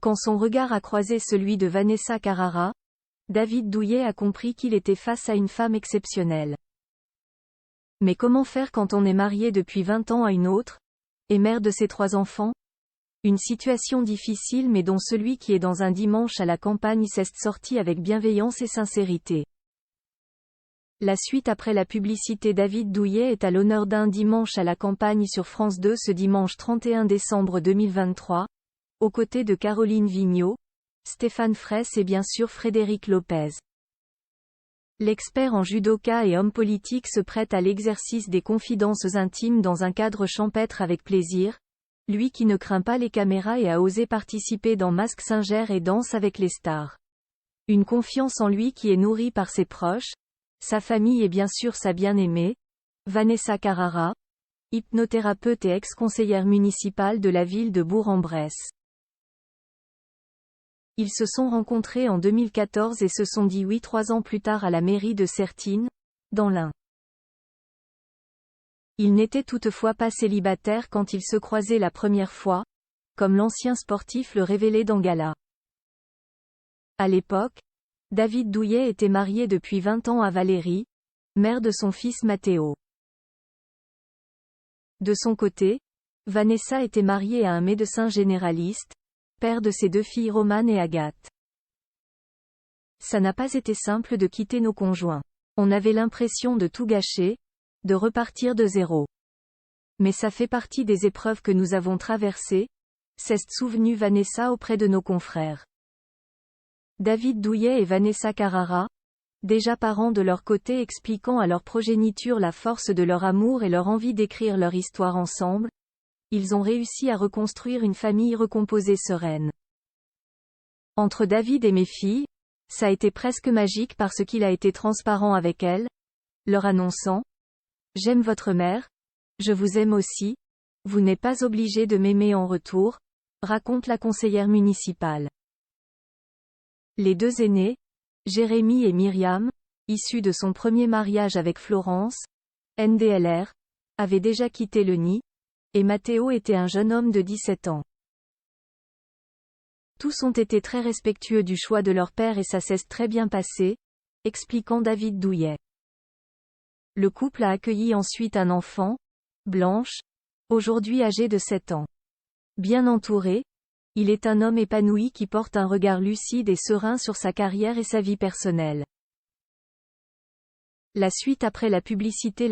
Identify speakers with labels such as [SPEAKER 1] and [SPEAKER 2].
[SPEAKER 1] Quand son regard a croisé celui de Vanessa Carrara, David Douillet a compris qu'il était face à une femme exceptionnelle. Mais comment faire quand on est marié depuis 20 ans à une autre, et mère de ses 3 enfants? Une situation difficile mais dont celui qui est dans un dimanche à la campagne s'est sorti avec bienveillance et sincérité. La suite après la publicité. David Douillet est à l'honneur d'un dimanche à la campagne sur France 2 ce dimanche 31 décembre 2023, aux côtés de Caroline Vigneault, Stéphane Fraisse et bien sûr Frédéric Lopez. L'expert en judoka et homme politique se prête à l'exercice des confidences intimes dans un cadre champêtre avec plaisir, lui qui ne craint pas les caméras et a osé participer dans Mask Singer et Danse avec les stars. Une confiance en lui qui est nourrie par ses proches, sa famille et bien sûr sa bien-aimée, Vanessa Carrara, hypnothérapeute et ex-conseillère municipale de la ville de Bourg-en-Bresse. Ils se sont rencontrés en 2014 et se sont dit oui 3 ans plus tard à la mairie de Sertines, dans l'Ain. Ils n'étaient toutefois pas célibataires quand ils se croisaient la première fois, comme l'ancien sportif le révélait dans Gala. À l'époque, David Douillet était marié depuis 20 ans à Valérie, mère de son fils Matteo. De son côté, Vanessa était mariée à un médecin généraliste, père de ses 2 filles Romane et Agathe. Ça n'a pas été simple de quitter nos conjoints. On avait l'impression de tout gâcher, de repartir de zéro. Mais ça fait partie des épreuves que nous avons traversées, s'est souvenu Vanessa auprès de nos confrères. David Douillet et Vanessa Carrara, déjà parents de leur côté expliquant à leur progéniture la force de leur amour et leur envie d'écrire leur histoire ensemble, ils ont réussi à reconstruire une famille recomposée sereine. Entre David et mes filles, ça a été presque magique parce qu'il a été transparent avec elles, leur annonçant « J'aime votre mère, je vous aime aussi, vous n'êtes pas obligé de m'aimer en retour », raconte la conseillère municipale. Les 2 aînés, Jérémy et Myriam, issus de son premier mariage avec Florence, NDLR, avaient déjà quitté le nid, et Matteo était un jeune homme de 17 ans. Tous ont été très respectueux du choix de leur père et ça s'est très bien passé, expliquant David Douillet. Le couple a accueilli ensuite un enfant, Blanche, aujourd'hui âgé de 7 ans. Bien entouré, il est un homme épanoui qui porte un regard lucide et serein sur sa carrière et sa vie personnelle. La suite après la publicité.